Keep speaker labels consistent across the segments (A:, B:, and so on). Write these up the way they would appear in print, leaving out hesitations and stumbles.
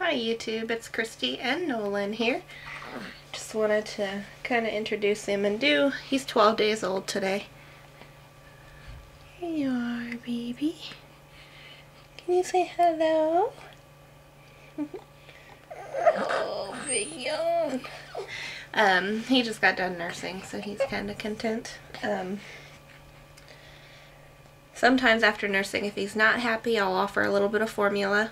A: Hi YouTube, it's Christy and Nolan here. Just wanted to kind of introduce him and he's 12 days old today. Here you are, baby. Can you say hello? Oh, big yawn. He just got done nursing, so he's kind of content. Sometimes after nursing, if he's not happy, I'll offer a little bit of formula.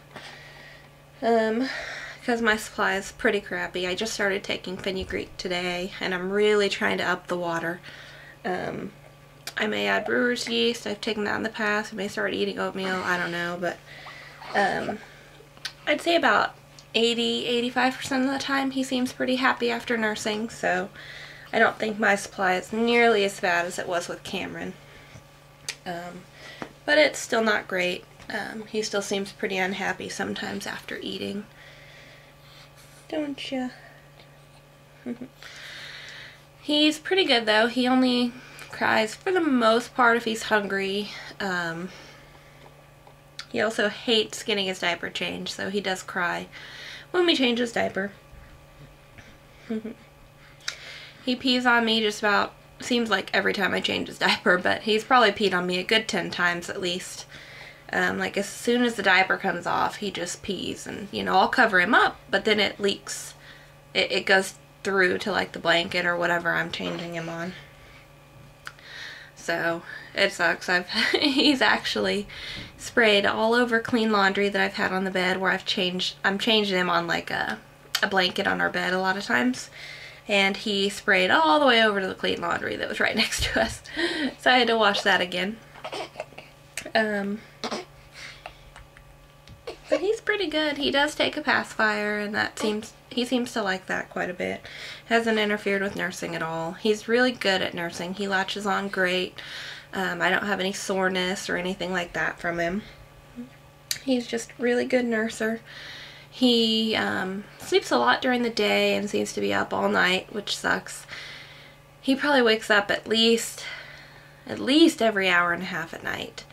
A: Because my supply is pretty crappy. I just started taking fenugreek today, and I'm really trying to up the water. I may add brewer's yeast. I've taken that in the past. I may start eating oatmeal. I don't know, but I'd say about 80–85% of the time he seems pretty happy after nursing, so I don't think my supply is nearly as bad as it was with Cameron. But it's still not great. He still seems pretty unhappy sometimes after eating. Don't ya? He's pretty good though. He only cries for the most part if he's hungry. He also hates getting his diaper changed, so he does cry when we change his diaper. He pees on me just about, seems like every time I change his diaper, but he's probably peed on me a good 10 times at least. Like as soon as the diaper comes off, he just pees, and you know, I'll cover him up, but then it leaks. It goes through to like the blanket or whatever I'm changing him on. So it sucks. He's actually sprayed all over clean laundry that I've had on the bed where I'm changing him on like a blanket on our bed a lot of times. And he sprayed all the way over to the clean laundry that was right next to us. So I had to wash that again. But he's pretty good. He does take a pacifier, and he seems to like that quite a bit. Hasn't interfered with nursing at all. He's really good at nursing. He latches on great. I don't have any soreness or anything like that from him. He's just really good nurser. He sleeps a lot during the day and seems to be up all night, which sucks. He probably wakes up at least every hour and a half at night.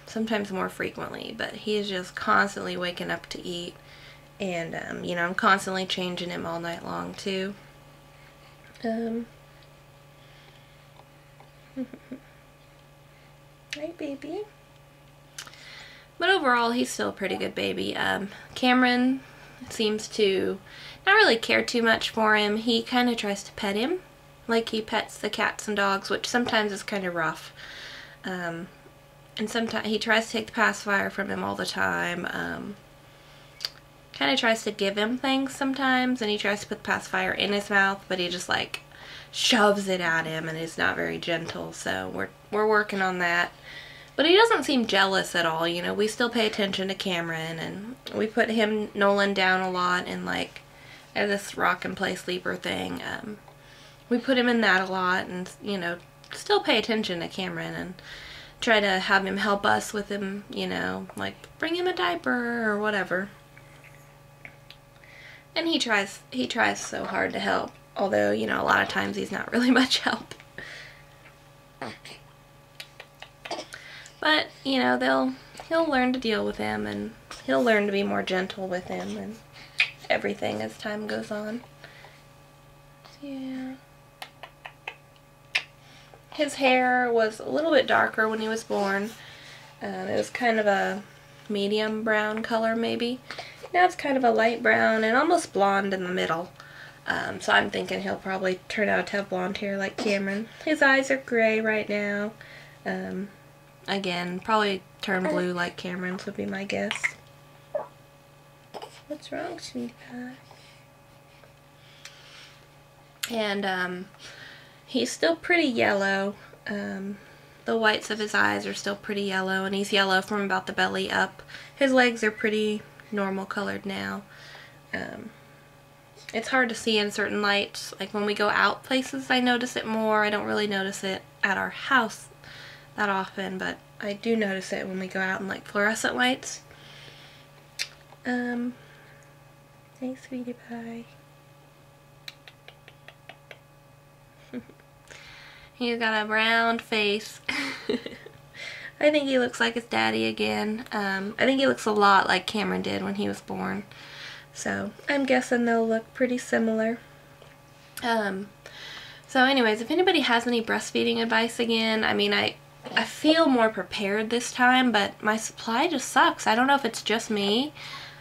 A: Sometimes more frequently, but he is just constantly waking up to eat, and you know, I'm constantly changing him all night long too. Hi, baby. But overall, he's still a pretty good baby. Cameron seems to not really care too much for him. He kind of tries to pet him, like he pets the cats and dogs, which sometimes is kind of rough. And sometimes he tries to take the pacifier from him all the time. Kind of tries to give him things sometimes, and he tries to put the pacifier in his mouth, but he just like shoves it at him and is not very gentle. So we're working on that. But he doesn't seem jealous at all, you know. We still pay attention to Cameron, and we put Nolan down a lot in like this rock and play sleeper thing. We put him in that a lot, and you know, still pay attention to Cameron and try to have him help us with him, you know, like bring him a diaper or whatever. And he tries so hard to help, although, you know, a lot of times he's not really much help. But, you know, he'll learn to deal with him, and he'll learn to be more gentle with him and everything as time goes on. Yeah. His hair was a little bit darker when he was born. It was kind of a medium brown color maybe. Now it's kind of a light brown and almost blonde in the middle. So I'm thinking he'll probably turn out to have blonde hair like Cameron. His eyes are gray right now. Again, probably turn blue like Cameron's would be my guess. What's wrong, sweetie pie? And he's still pretty yellow. The whites of his eyes are still pretty yellow, and he's yellow from about the belly up. His legs are pretty normal colored now. It's hard to see in certain lights. Like when we go out places, I notice it more. I don't really notice it at our house that often, but I do notice it when we go out in like fluorescent lights. Hey, sweetie pie. He's got a round face. I think he looks like his daddy again. I think he looks a lot like Cameron did when he was born. So I'm guessing they'll look pretty similar. So anyways, if anybody has any breastfeeding advice again, I mean, I feel more prepared this time, but my supply just sucks. I don't know if it's just me,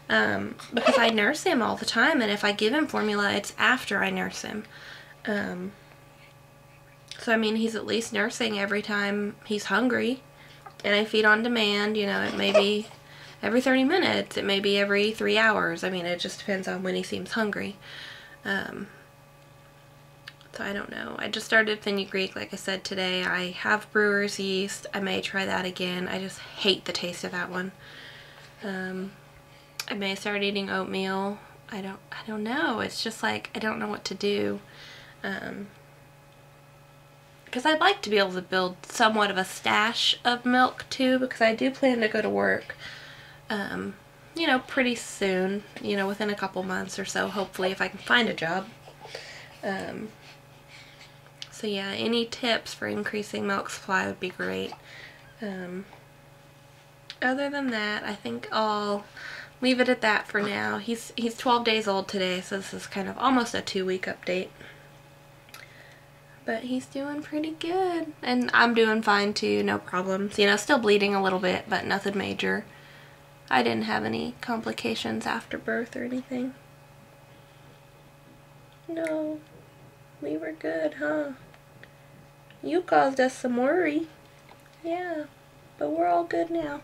A: because I nurse him all the time, and if I give him formula, it's after I nurse him. So I mean, he's at least nursing every time he's hungry, and I feed on demand. You know, it may be every 30 minutes, it may be every 3 hours. I mean, it just depends on when he seems hungry. So I don't know. I just started fenugreek, like I said, today. I have brewer's yeast. I may try that again. I just hate the taste of that one. I may start eating oatmeal. I don't know. It's just like, I don't know what to do. Because I'd like to be able to build somewhat of a stash of milk too, because I do plan to go to work, you know, pretty soon, you know, within a couple months or so, hopefully, if I can find a job. So yeah, any tips for increasing milk supply would be great. Other than that, I think I'll leave it at that for now. He's 12 days old today, so this is kind of almost a 2-week update. But he's doing pretty good. And I'm doing fine too, no problems. You know, still bleeding a little bit, but nothing major. I didn't have any complications after birth or anything. No, we were good, huh? You caused us some worry. Yeah, but we're all good now.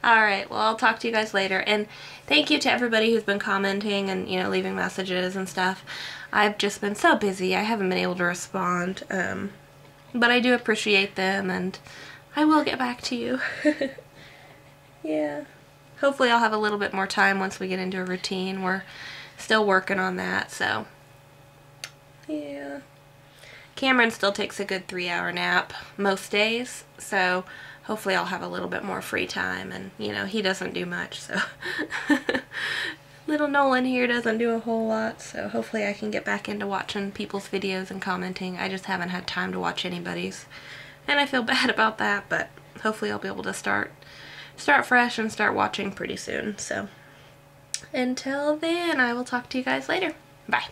A: Alright, well, I'll talk to you guys later. And thank you to everybody who's been commenting and, you know, leaving messages and stuff. I've just been so busy. I haven't been able to respond. But I do appreciate them, and I will get back to you. Yeah. Hopefully I'll have a little bit more time once we get into a routine. We're still working on that, so. Yeah. Cameron still takes a good 3-hour nap most days, so hopefully I'll have a little bit more free time, and you know, he doesn't do much, so little Nolan here doesn't do a whole lot, so hopefully I can get back into watching people's videos and commenting. I just haven't had time to watch anybody's, and I feel bad about that, but hopefully I'll be able to start fresh and start watching pretty soon. So until then, I will talk to you guys later. Bye.